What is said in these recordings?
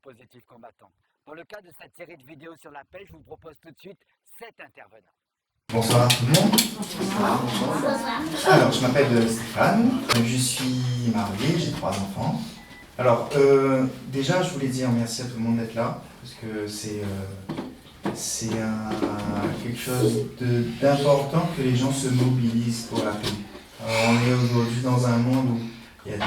positifs combattants. Dans le cadre de cette série de vidéos sur la paix, je vous propose tout de suite 7 intervenants. Bonsoir à tout le monde. Bonsoir. Alors, je m'appelle Stéphane, je suis marié, j'ai 3 enfants. Alors, déjà, je voulais dire merci à tout le monde d'être là, parce que c'est quelque chose d'important que les gens se mobilisent pour la paix. Alors, on est aujourd'hui dans un monde où il y a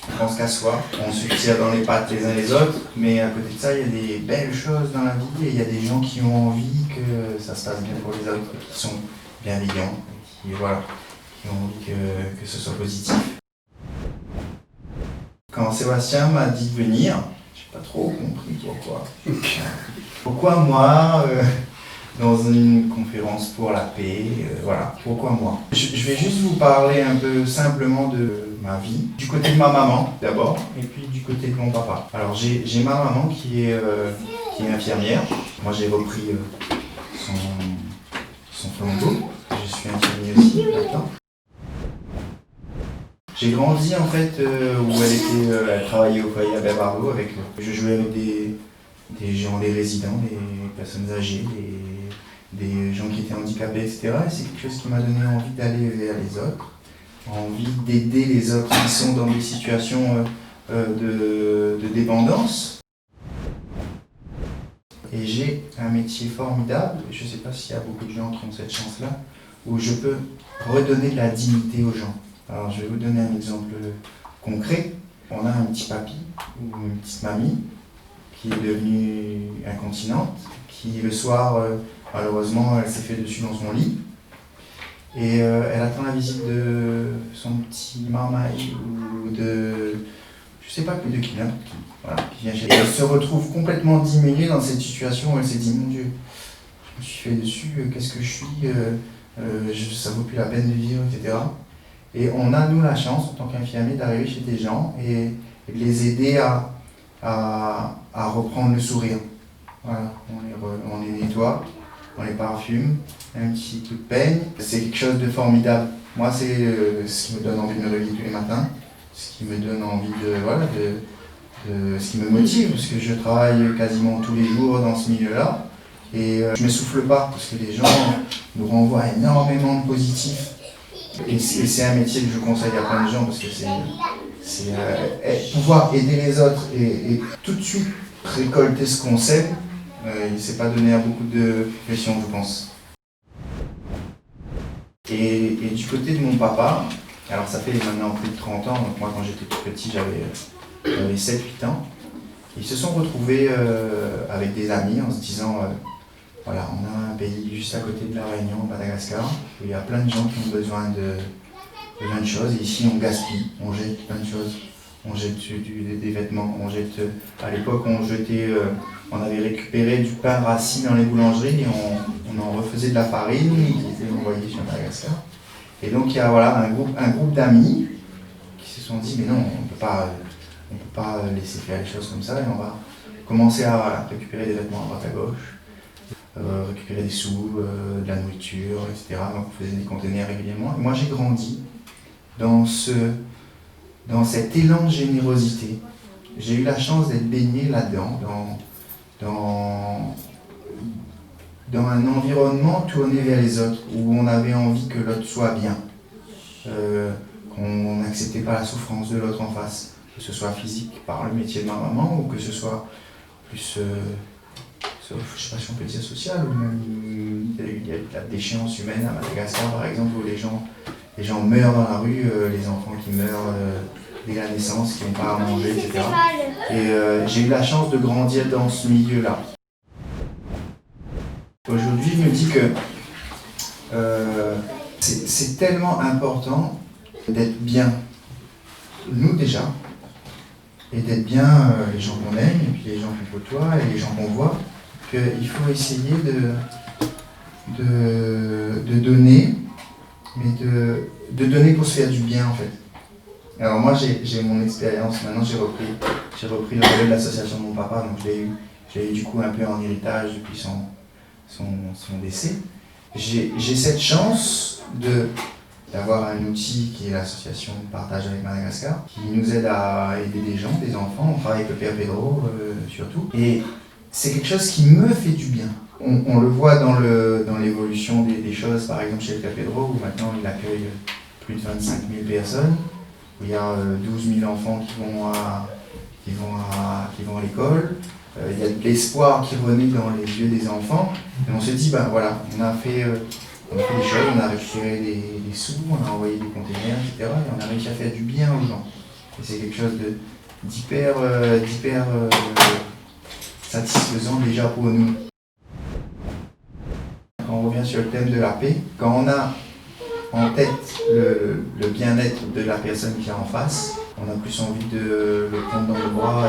on pense qu'à soi, on se tire dans les pattes les uns les autres, mais à côté de ça, il y a des belles choses dans la vie et il y a des gens qui ont envie que ça se passe bien pour les autres, qui sont bienveillants, qui ont envie que ce soit positif. Quand Sébastien m'a dit de venir, j'ai pas trop compris pourquoi. Pourquoi moi dans une conférence pour la paix, pourquoi moi? Je vais juste vous parler un peu simplement de ma vie, du côté de ma maman d'abord, et puis du côté de mon papa. Alors j'ai ma maman qui est infirmière, moi j'ai repris son flambeau, je suis infirmier aussi maintenant. J'ai grandi en fait où elle travaillait au foyer à Berbardo avec moi. Je jouais avec des gens, des résidents, des personnes âgées, des gens qui étaient handicapés, etc. Et c'est quelque chose qui m'a donné envie d'aller vers les autres, envie d'aider les autres qui sont dans des situations de dépendance. Et j'ai un métier formidable, je ne sais pas s'il y a beaucoup de gens qui ont cette chance-là, où je peux redonner de la dignité aux gens. Alors je vais vous donner un exemple concret. On a un petit papy ou une petite mamie qui est devenue incontinente, qui le soir, malheureusement, elle s'est fait dessus dans son lit. Et elle attend la visite de son petit marmaille ou de, je sais pas plus de qui, qui vient chez elle. Elle se retrouve complètement diminuée dans cette situation où elle s'est dit, mon Dieu, je me suis fait dessus, qu'est-ce que je suis, ça vaut plus la peine de vivre, etc. Et on a, nous, la chance, en tant qu'infirmiers, d'arriver chez des gens et de les aider à reprendre le sourire. Voilà, on les nettoie, on les parfume, un petit coup de peigne. C'est quelque chose de formidable. Moi, c'est ce qui me donne envie de me réveiller tous les matins, ce qui me donne envie ce qui me motive, parce que je travaille quasiment tous les jours dans ce milieu-là. Et je ne m'essouffle pas, parce que les gens nous renvoient énormément de positifs. Et c'est un métier que je conseille à plein de gens, parce que c'est pouvoir aider les autres et tout de suite récolter ce qu'on sait. Il ne s'est pas donné à beaucoup de pression, je pense. Et du côté de mon papa, alors ça fait maintenant plus de 30 ans, donc moi quand j'étais tout petit j'avais 7-8 ans. Ils se sont retrouvés avec des amis en se disant voilà, on a un pays juste à côté de la Réunion, Madagascar, où il y a plein de gens qui ont besoin de choses. Et ici, on gaspille, on jette plein de choses. On jette des vêtements, on jette. À l'époque, on avait récupéré du pain rassis dans les boulangeries et on en refaisait de la farine qui était envoyée sur Madagascar. Et donc, il y a un groupe d'amis qui se sont dit, mais non, on ne peut pas laisser faire les choses comme ça et on va commencer à récupérer des vêtements à droite à gauche. Récupérer des sous, de la nourriture, etc. Donc on faisait des conteneurs régulièrement. Et moi j'ai grandi dans cet élan de générosité. J'ai eu la chance d'être baigné là-dedans, dans un environnement tourné vers les autres, où on avait envie que l'autre soit bien, qu'on n'acceptait pas la souffrance de l'autre en face, que ce soit physique par le métier de ma maman, ou que ce soit plus... je ne sais pas si on peut dire social, ou même il y a de la déchéance humaine à Madagascar par exemple, où les gens meurent dans la rue, les enfants qui meurent dès la naissance, qui n'ont pas à manger, etc. Et j'ai eu la chance de grandir dans ce milieu-là. Aujourd'hui, je me dis que c'est tellement important d'être bien, nous déjà, et d'être bien les gens qu'on aime, et puis les gens qu'on côtoie, et les gens qu'on voit. Il faut essayer de donner, mais de donner pour se faire du bien en fait. Alors moi j'ai mon expérience, maintenant j'ai repris le relais de l'association de mon papa, donc je l'ai eu du coup un peu en héritage depuis son décès. J'ai cette chance d'avoir un outil qui est l'association Partage avec Madagascar, qui nous aide à aider des gens, des enfants. On travaille avec le Père Pedro surtout. Et c'est quelque chose qui me fait du bien. On le voit dans l'évolution des choses, par exemple chez le Père Pedro, où maintenant il accueille plus de 25 000 personnes, où il y a 12 000 enfants qui vont à l'école. Il y a de l'espoir qui renaît dans les yeux des enfants. Et on se dit, ben voilà, on a fait des choses, on a récupéré des sous, on a envoyé des containers, etc. Et on a réussi à faire du bien aux gens. Et c'est quelque chose d'hyper satisfaisant déjà pour nous. Quand on revient sur le thème de la paix, quand on a en tête le bien-être de la personne qui est en face, on a plus envie de le prendre dans le bras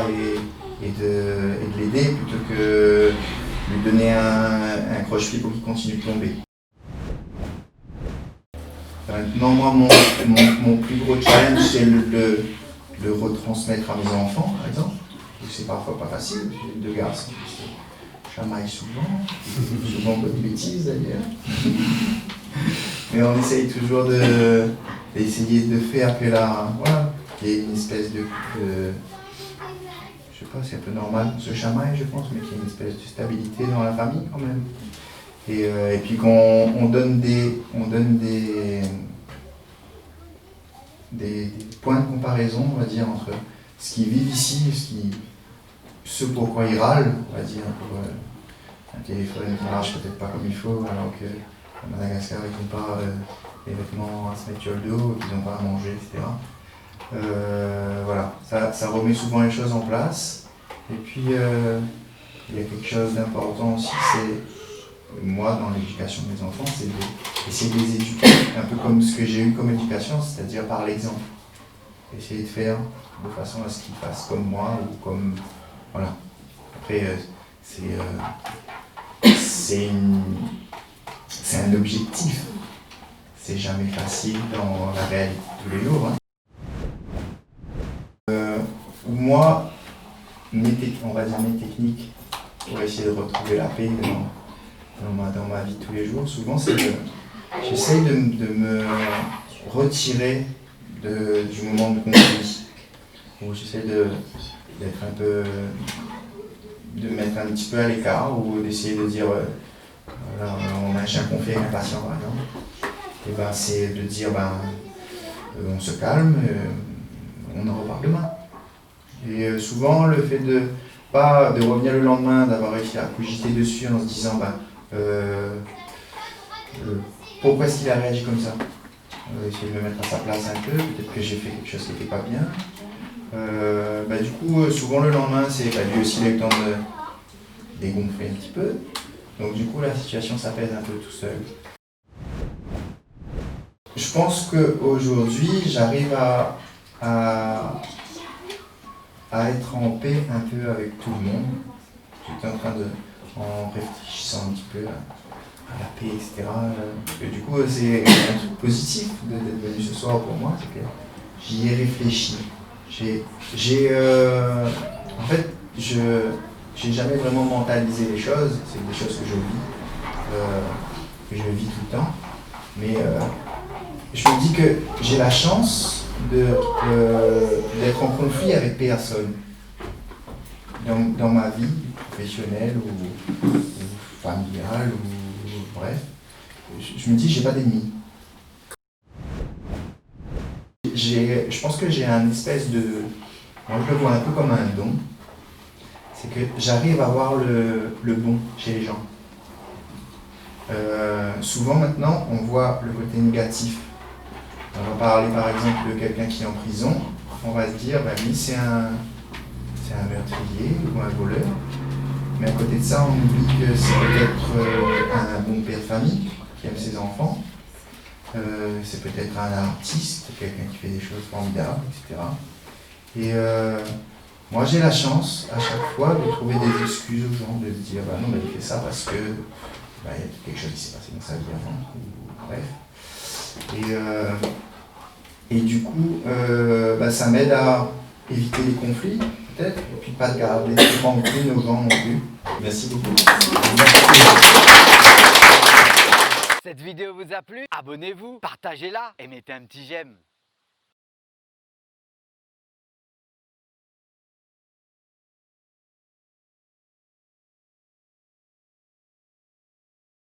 et de l'aider plutôt que lui donner un croche-pied pour qu'il continue de tomber. Maintenant, moi, mon plus gros challenge, c'est le retransmettre à mes enfants, par exemple. C'est parfois pas facile, j'ai 2 garçons qui se chamaillent souvent pas de bêtises d'ailleurs. Mais on essaye toujours d'essayer de faire que qu'il y ait une espèce de je sais pas, c'est un peu normal, ce chamaille je pense, mais qu'il y ait une espèce de stabilité dans la famille quand même. Et puis qu'on donne des points de comparaison, on va dire, entre ce qu'ils vivent ici et ce pourquoi ils râlent, on va dire, pour un téléphone qui marche peut-être pas comme il faut, alors que à Madagascar ils n'ont pas des vêtements à se mettre sur le dos, qu'ils n'ont pas à manger, etc. Voilà, ça remet souvent les choses en place. Et puis il y a quelque chose d'important aussi, c'est moi dans l'éducation de mes enfants, c'est d'essayer de les éduquer un peu comme ce que j'ai eu comme éducation, c'est-à-dire par l'exemple. Essayer de faire de façon à ce qu'ils fassent comme moi ou comme voilà. Après c'est un objectif. C'est jamais facile dans la réalité de tous les jours. Moi, mes techniques pour essayer de retrouver la paix dans ma vie de tous les jours, souvent c'est que j'essaye de me retirer du moment de conflit, où j'essaie d'être un peu, de me mettre un petit peu à l'écart, ou d'essayer de dire, voilà, on a un conflit avec un patient par exemple, et ben c'est de dire, on se calme, on en reparle demain. Et souvent le fait de revenir le lendemain, d'avoir réussi à cogiter dessus en se disant, pourquoi est-ce qu'il a réagi comme ça? Essayer de me mettre à sa place un peu, peut-être que j'ai fait quelque chose qui n'était pas bien. Du coup, souvent le lendemain, c'est lui aussi il a eu le temps de dégonfler un petit peu. Donc du coup, la situation s'apaise un peu tout seul. Je pense qu'aujourd'hui, j'arrive à être en paix un peu avec tout le monde. J'étais en train en réfléchissant un petit peu à la paix, etc. Parce que du coup, c'est un truc positif d'être venu ce soir pour moi, c'est que j'y ai réfléchi. En fait, j'ai jamais vraiment mentalisé les choses, c'est des choses que je vis tout le temps. Mais je me dis que j'ai la chance d'être en conflit avec personne dans ma vie professionnelle ou familiale ou bref. Je me dis j'ai pas d'ennemis. Je pense que j'ai un espèce de... Moi je le vois un peu comme un don. C'est que j'arrive à voir le bon chez les gens. Souvent maintenant on voit le côté négatif. On va parler par exemple de quelqu'un qui est en prison, on va se dire, lui c'est un meurtrier ou un voleur, mais à côté de ça on oublie que c'est peut-être un bon père de famille qui aime ses enfants, c'est peut-être un artiste, quelqu'un qui fait des choses formidables, etc. Et moi j'ai la chance à chaque fois de trouver des excuses aux gens, de se dire, non il fait ça parce que il y a quelque chose qui s'est passé dans sa vie avant, ou bref. Et du coup, ça m'aide à éviter les conflits, peut-être, et puis pas de garder trop en cru nos gens non plus. Merci beaucoup. Merci. Cette vidéo vous a plu? Abonnez-vous, partagez-la et mettez un petit j'aime.